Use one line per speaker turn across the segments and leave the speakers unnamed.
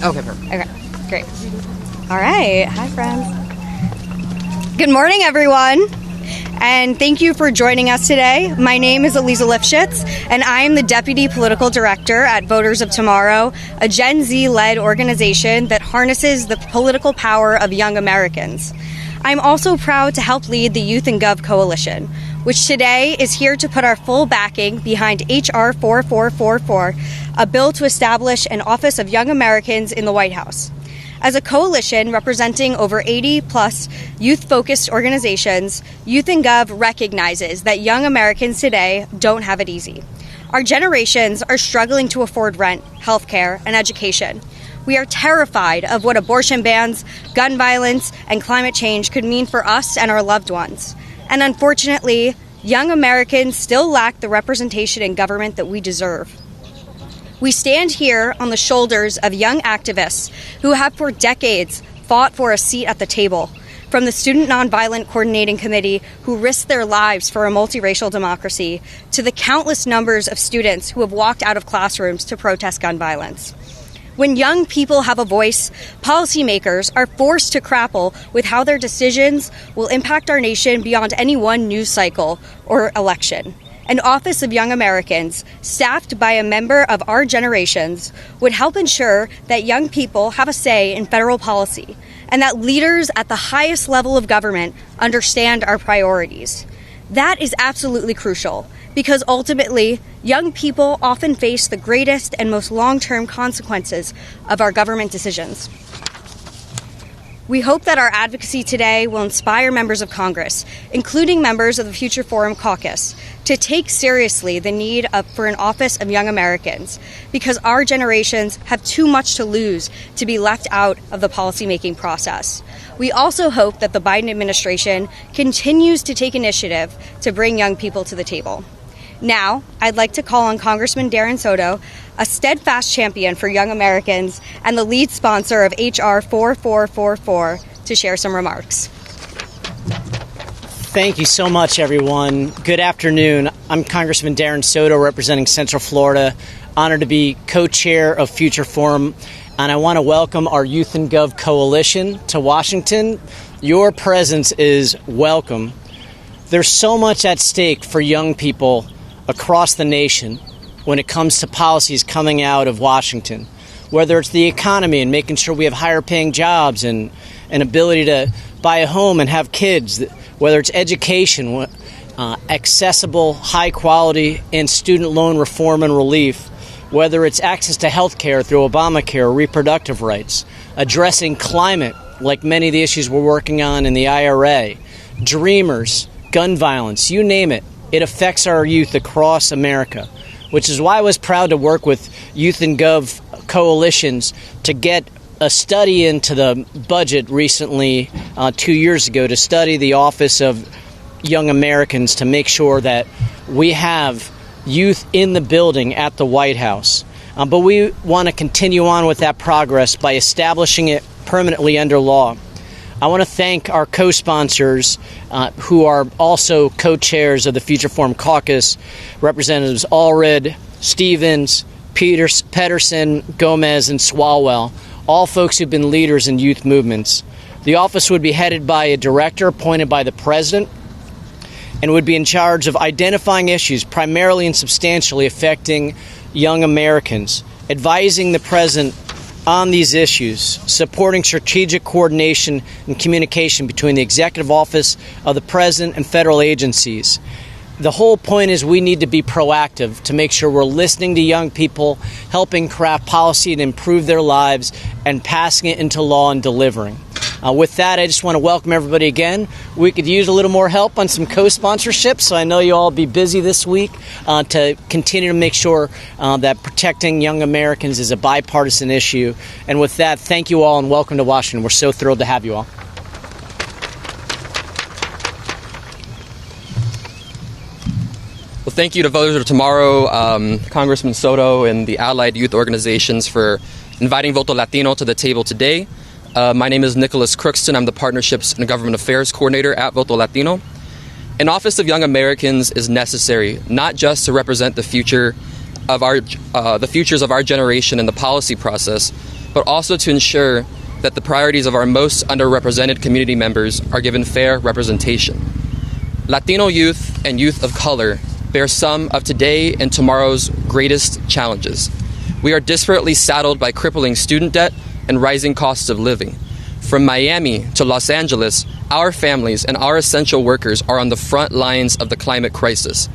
Okay, perfect.
Okay, great. All right. Hi, friends. Good morning, everyone. And thank you for joining us today. My name is Eliza Lifshitz, and I am the Deputy Political Director at Voters of Tomorrow, a Gen Z-led organization that harnesses the political power of young Americans. I'm also proud to help lead the Youth and Gov Coalition, which today is here to put our full backing behind H.R. 4444, a bill to establish an Office of Young Americans in the White House. As a coalition representing over 80-plus youth-focused organizations, Youth and Gov recognizes that young Americans today don't have it easy. Our generations are struggling to afford rent, healthcare, and education. We are terrified of what abortion bans, gun violence, and climate change could mean for us and our loved ones. And unfortunately, young Americans still lack the representation in government that we deserve. We stand here on the shoulders of young activists who have for decades fought for a seat at the table, from the Student Nonviolent Coordinating Committee who risked their lives for a multiracial democracy, to the countless numbers of students who have walked out of classrooms to protest gun violence. When young people have a voice, policymakers are forced to grapple with how their decisions will impact our nation beyond any one news cycle or election. An Office of Young Americans, staffed by a member of our generations, would help ensure that young people have a say in federal policy and that leaders at the highest level of government understand our priorities. That is absolutely crucial, because ultimately, young people often face the greatest and most long-term consequences of our government decisions. We hope that our advocacy today will inspire members of Congress, including members of the Future Forum Caucus, to take seriously the need for an Office of Young Americans, because our generations have too much to lose to be left out of the policymaking process. We also hope that the Biden administration continues to take initiative to bring young people to the table. Now, I'd like to call on Congressman Darren Soto, a steadfast champion for young Americans and the lead sponsor of H.R. 4444, to share some remarks.
Thank you so much, everyone. Good afternoon. I'm Congressman Darren Soto, representing Central Florida. Honored to be co-chair of Future Forum, and I want to welcome our Youth and Gov Coalition to Washington. Your presence is welcome. There's so much at stake for young people across the nation when it comes to policies coming out of Washington, whether it's the economy and making sure we have higher paying jobs and an ability to buy a home and have kids, whether it's education, accessible, high quality, and student loan reform and relief, whether it's access to health care through Obamacare or reproductive rights, addressing climate like many of the issues we're working on in the IRA, dreamers, gun violence, you name it. It affects our youth across America, which is why I was proud to work with Youth and Gov coalitions to get a study into the budget recently, 2 years ago, to study the Office of Young Americans to make sure that we have youth in the building at the White House. But we want to continue on with that progress by establishing it permanently under law. I want to thank our co-sponsors who are also co-chairs of the Future Forum Caucus, Representatives Allred, Stevens, Pedersen, Gomez, and Swalwell, all folks who've been leaders in youth movements. The office would be headed by a director appointed by the president and would be in charge of identifying issues primarily and substantially affecting young Americans, advising the president on these issues, supporting strategic coordination and communication between the executive office of the president and federal agencies. The whole point is we need to be proactive to make sure we're listening to young people, helping craft policy to improve their lives, and passing it into law and delivering. With that, I just want to welcome everybody again. We could use a little more help on some co-sponsorships, so I know you'll all be busy this week to continue to make sure that protecting young Americans is a bipartisan issue. And with that, thank you all and welcome to Washington. We're so thrilled to have you all.
Well, thank you to Voters of Tomorrow, Congressman Soto, and the allied youth organizations for inviting Voto Latino to the table today. My name is Nicholas Crookston. I'm the Partnerships and Government Affairs Coordinator at Voto Latino. An Office of Young Americans is necessary, not just to represent the futures of our generation in the policy process, but also to ensure that the priorities of our most underrepresented community members are given fair representation. Latino youth and youth of color bear some of today and tomorrow's greatest challenges. We are disparately saddled by crippling student debt and rising costs of living. From Miami to Los Angeles, our families and our essential workers are on the front lines of the climate crisis.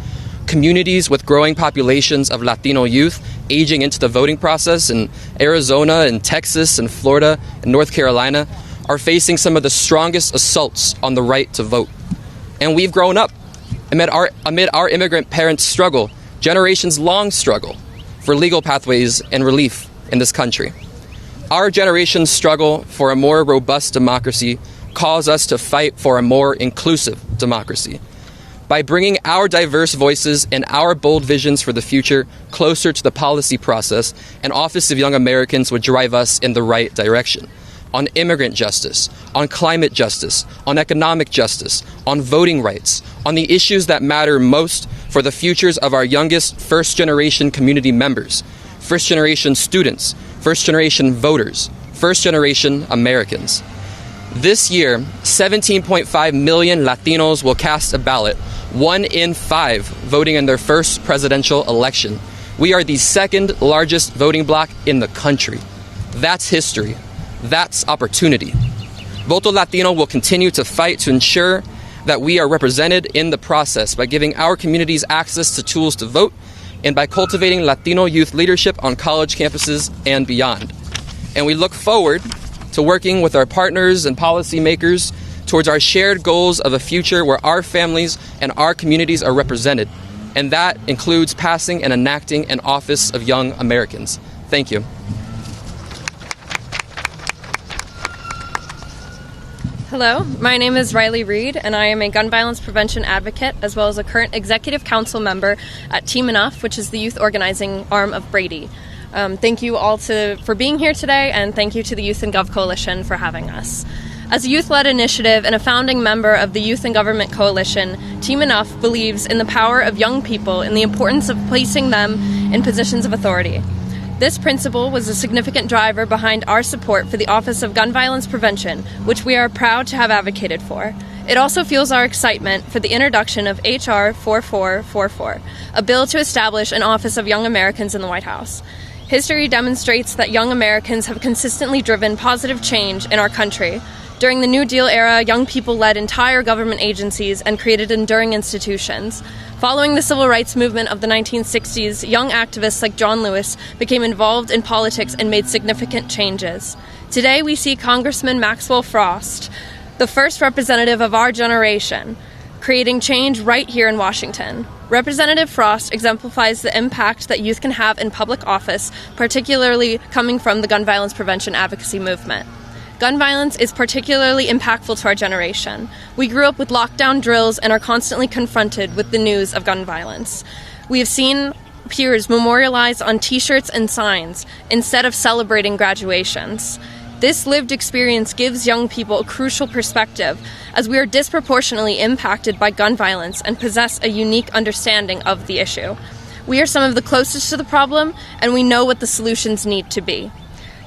Communities with growing populations of Latino youth aging into the voting process in Arizona and Texas and Florida and North Carolina are facing some of the strongest assaults on the right to vote. And we've grown up amid our immigrant parents' struggle, generations-long struggle, for legal pathways and relief in this country. Our generation's struggle for a more robust democracy calls us to fight for a more inclusive democracy. By bringing our diverse voices and our bold visions for the future closer to the policy process, an Office of Young Americans would drive us in the right direction. On immigrant justice, on climate justice, on economic justice, on voting rights, on the issues that matter most for the futures of our youngest first-generation community members, first-generation students, first-generation voters, first-generation Americans. This year, 17.5 million Latinos will cast a ballot, 1 in 5 voting in their first presidential election. We are the second largest voting bloc in the country. That's history. That's opportunity. Voto Latino will continue to fight to ensure that we are represented in the process by giving our communities access to tools to vote and by cultivating Latino youth leadership on college campuses and beyond. And we look forward to working with our partners and policymakers towards our shared goals of a future where our families and our communities are represented. And that includes passing and enacting an Office of Young Americans. Thank you.
Hello, my name is Riley Reed, and I am a gun violence prevention advocate as well as a current executive council member at Team Enough, which is the youth organizing arm of Brady. Thank you all for being here today, and thank you to the Youth and Gov Coalition for having us. As a youth-led initiative and a founding member of the Youth and Government Coalition, Team Enough believes in the power of young people and the importance of placing them in positions of authority. This principle was a significant driver behind our support for the Office of Gun Violence Prevention, which we are proud to have advocated for. It also fuels our excitement for the introduction of H.R. 4444, a bill to establish an Office of Young Americans in the White House. History demonstrates that young Americans have consistently driven positive change in our country. During the New Deal era, young people led entire government agencies and created enduring institutions. Following the civil rights movement of the 1960s, young activists like John Lewis became involved in politics and made significant changes. Today, we see Congressman Maxwell Frost, the first representative of our generation, creating change right here in Washington. Representative Frost exemplifies the impact that youth can have in public office, particularly coming from the gun violence prevention advocacy movement. Gun violence is particularly impactful to our generation. We grew up with lockdown drills and are constantly confronted with the news of gun violence. We have seen peers memorialized on t-shirts and signs instead of celebrating graduations. This lived experience gives young people a crucial perspective, as we are disproportionately impacted by gun violence and possess a unique understanding of the issue. We are some of the closest to the problem, and we know what the solutions need to be.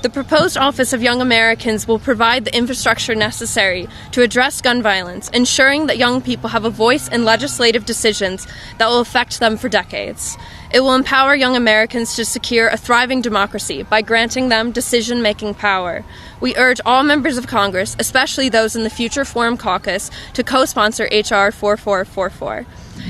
The proposed Office of Young Americans will provide the infrastructure necessary to address gun violence, ensuring that young people have a voice in legislative decisions that will affect them for decades. It will empower young Americans to secure a thriving democracy by granting them decision-making power. We urge all members of Congress, especially those in the Future Forum Caucus, to co-sponsor H.R. 4444.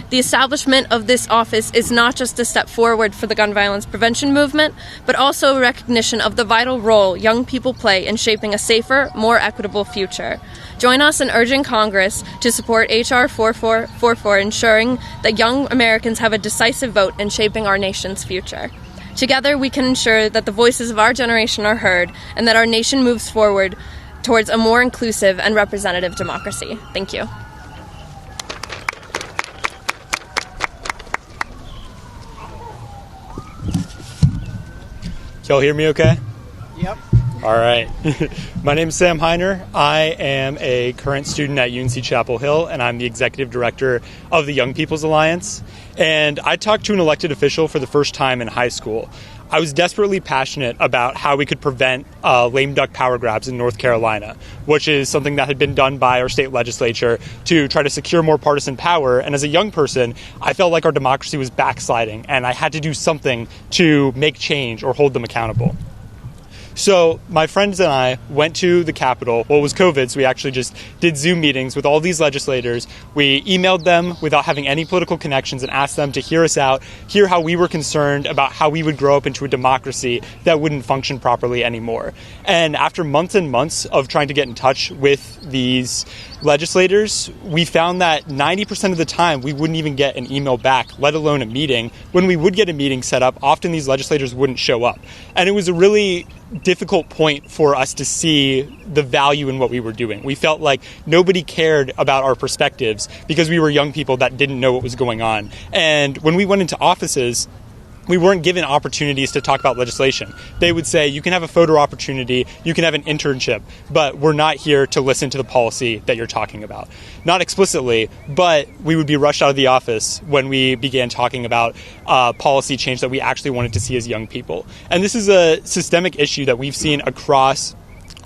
The establishment of this office is not just a step forward for the gun violence prevention movement, but also a recognition of the vital role young people play in shaping a safer, more equitable future. Join us in urging Congress to support H.R. 4444, ensuring that young Americans have a decisive vote in shaping our nation's future. Together, we can ensure that the voices of our generation are heard and that our nation moves forward towards a more inclusive and representative democracy. Thank you.
Y'all hear me okay?
Yep.
All right. My name is Sam Heiner. I am a current student at UNC Chapel Hill, and I'm the executive director of the Young People's Alliance. And I talked to an elected official for the first time in high school. I was desperately passionate about how we could prevent lame duck power grabs in North Carolina, which is something that had been done by our state legislature to try to secure more partisan power. And as a young person, I felt like our democracy was backsliding, and I had to do something to make change or hold them accountable. So my friends and I went to the Capitol. Well, it was COVID, so we actually just did Zoom meetings with all these legislators. We emailed them without having any political connections and asked them to hear us out, hear how we were concerned about how we would grow up into a democracy that wouldn't function properly anymore. And after months and months of trying to get in touch with these legislators, we found that 90% of the time we wouldn't even get an email back, let alone a meeting. When we would get a meeting set up, often these legislators wouldn't show up. And it was a really difficult point for us to see the value in what we were doing. We felt like nobody cared about our perspectives because we were young people that didn't know what was going on. And when we went into offices, we weren't given opportunities to talk about legislation. They would say, you can have a photo opportunity, you can have an internship, but we're not here to listen to the policy that you're talking about. Not explicitly, but we would be rushed out of the office when we began talking about policy change that we actually wanted to see as young people. And this is a systemic issue that we've seen across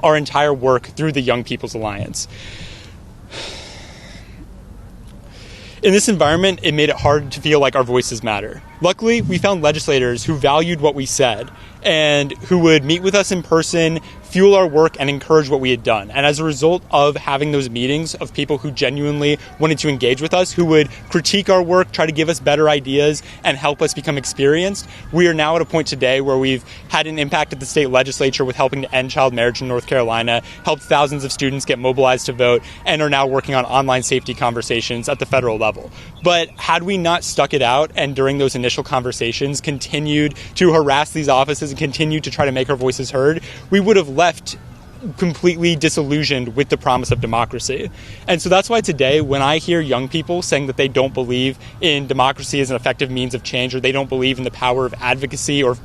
our entire work through the Young People's Alliance. In this environment, it made it hard to feel like our voices matter. Luckily, we found legislators who valued what we said and who would meet with us in person, fuel our work, and encourage what we had done. And as a result of having those meetings of people who genuinely wanted to engage with us, who would critique our work, try to give us better ideas, and help us become experienced, we are now at a point today where we've had an impact at the state legislature with helping to end child marriage in North Carolina, helped thousands of students get mobilized to vote, and are now working on online safety conversations at the federal level. But had we not stuck it out and during those initial conversations continued to harass these offices and continued to try to make our voices heard, we would have left completely disillusioned with the promise of democracy. And so that's why today, when I hear young people saying that they don't believe in democracy as an effective means of change, or they don't believe in the power of advocacy or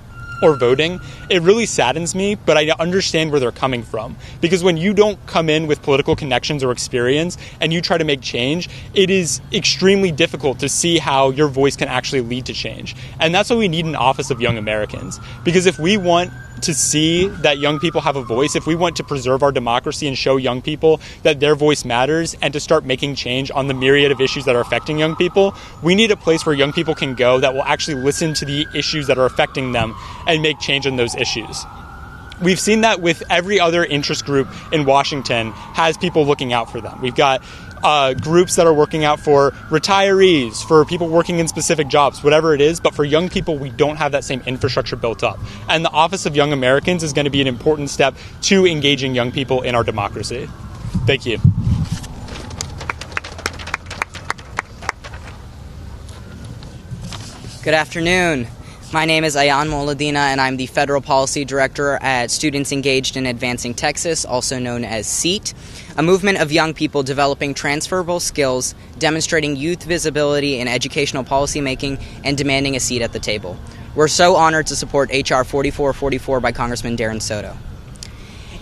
voting, it really saddens me, but I understand where they're coming from. Because when you don't come in with political connections or experience and you try to make change, it is extremely difficult to see how your voice can actually lead to change. And that's why we need an Office of Young Americans. Because if we want to see that young people have a voice, if we want to preserve our democracy and show young people that their voice matters and to start making change on the myriad of issues that are affecting young people, we need a place where young people can go that will actually listen to the issues that are affecting them and make change on those issues. We've seen that with every other interest group in Washington has people looking out for them. We've got groups that are working out for retirees, for people working in specific jobs, whatever it is. But for young people, we don't have that same infrastructure built up. And the Office of Young Americans is going to be an important step to engaging young people in our democracy. Thank you.
Good afternoon. My name is Ayan Moladina, and I'm the Federal Policy Director at Students Engaged in Advancing Texas, also known as SEAT, a movement of young people developing transferable skills, demonstrating youth visibility in educational policymaking, and demanding a seat at the table. We're so honored to support H.R. 4444 by Congressman Darren Soto.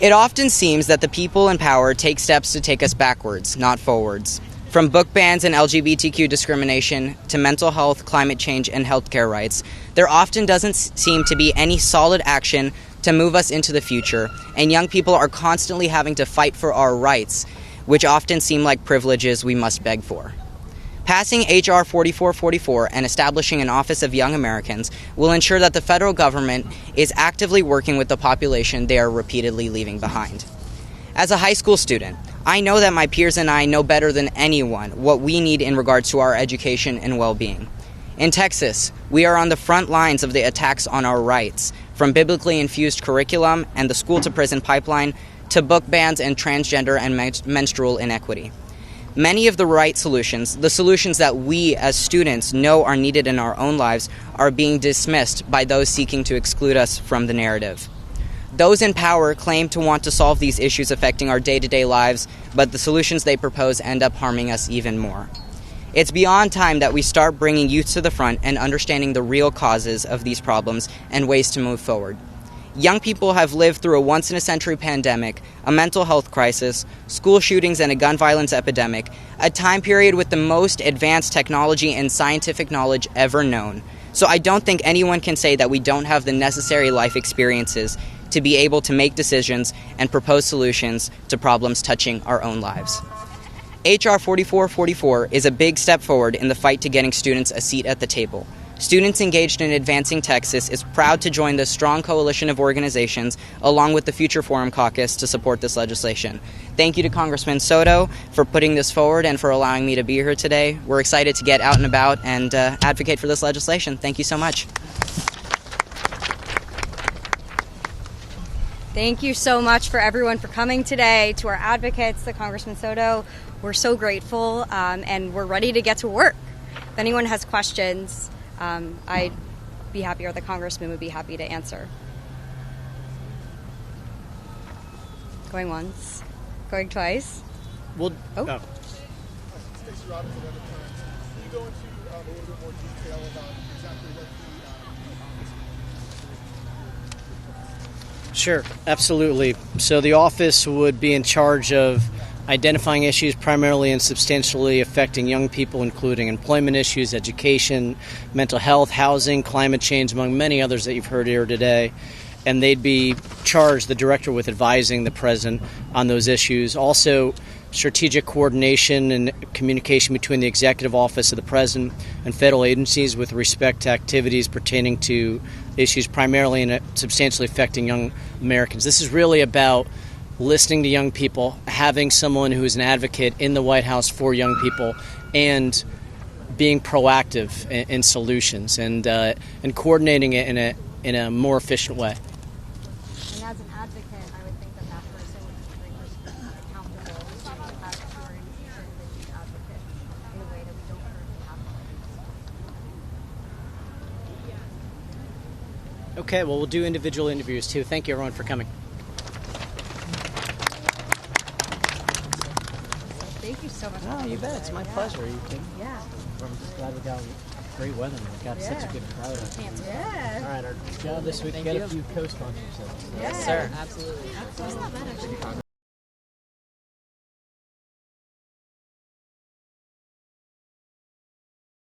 It often seems that the people in power take steps to take us backwards, not forwards. From book bans and LGBTQ discrimination to mental health, climate change, and healthcare rights, there often doesn't seem to be any solid action to move us into the future, and young people are constantly having to fight for our rights, which often seem like privileges we must beg for. Passing H.R. 4444 and establishing an Office of Young Americans will ensure that the federal government is actively working with the population they are repeatedly leaving behind. As a high school student, I know that my peers and I know better than anyone what we need in regards to our education and well-being. In Texas, we are on the front lines of the attacks on our rights, from biblically infused curriculum and the school-to-prison pipeline to book bans and transgender and menstrual inequity. Many of the right solutions, the solutions that we as students know are needed in our own lives, are being dismissed by those seeking to exclude us from the narrative. Those in power claim to want to solve these issues affecting our day-to-day lives, but the solutions they propose end up harming us even more. It's beyond time that we start bringing youth to the front and understanding the real causes of these problems and ways to move forward. Young people have lived through a once-in-a-century pandemic, a mental health crisis, school shootings, and a gun violence epidemic, a time period with the most advanced technology and scientific knowledge ever known. So I don't think anyone can say that we don't have the necessary life experiences to be able to make decisions and propose solutions to problems touching our own lives. HR 4444 is a big step forward in the fight to getting students a seat at the table. Students Engaged in Advancing Texas is proud to join this strong coalition of organizations along with the Future Forum Caucus to support this legislation. Thank you to Congressman Soto for putting this forward and for allowing me to be here today. We're excited to get out and about and advocate for this legislation. Thank you so much.
Thank you so much for everyone for coming today, to our advocates, to Congressman Soto. We're so grateful, and we're ready to get to work. If anyone has questions, I'd be happy, or the congressman would be happy to answer. Going once, going twice.
Well,
Oh.
Stacey Robinson, Epoch. Can you go into a little bit more detail about exactly what the
Sure, absolutely. So the office would be in charge of identifying issues primarily and substantially affecting young people, including employment issues, education, mental health, housing, climate change, among many others that you've heard here today. And they'd be charged, the director, with advising the president on those issues. Also, strategic coordination and communication between the executive office of the president and federal agencies with respect to activities pertaining to issues primarily and substantially affecting young Americans. This is really about listening to young people, having someone who is an advocate in the White House for young people, and being proactive in solutions and coordinating it in a more efficient way.
And as an advocate, I would think that that person would be very accountable to have experience in the youth advocate in a way that we don't currently have.
Okay, well, we'll do individual interviews too. Thank you, everyone, for coming.
Thank you so much.
Oh, you bet. It's my pleasure. Are you kidding?
Yeah.
I'm just glad we got great weather. We've got such a good crowd.
Yeah.
All right, our job this week, get a few co-sponsors.
Yes,
sir. Absolutely.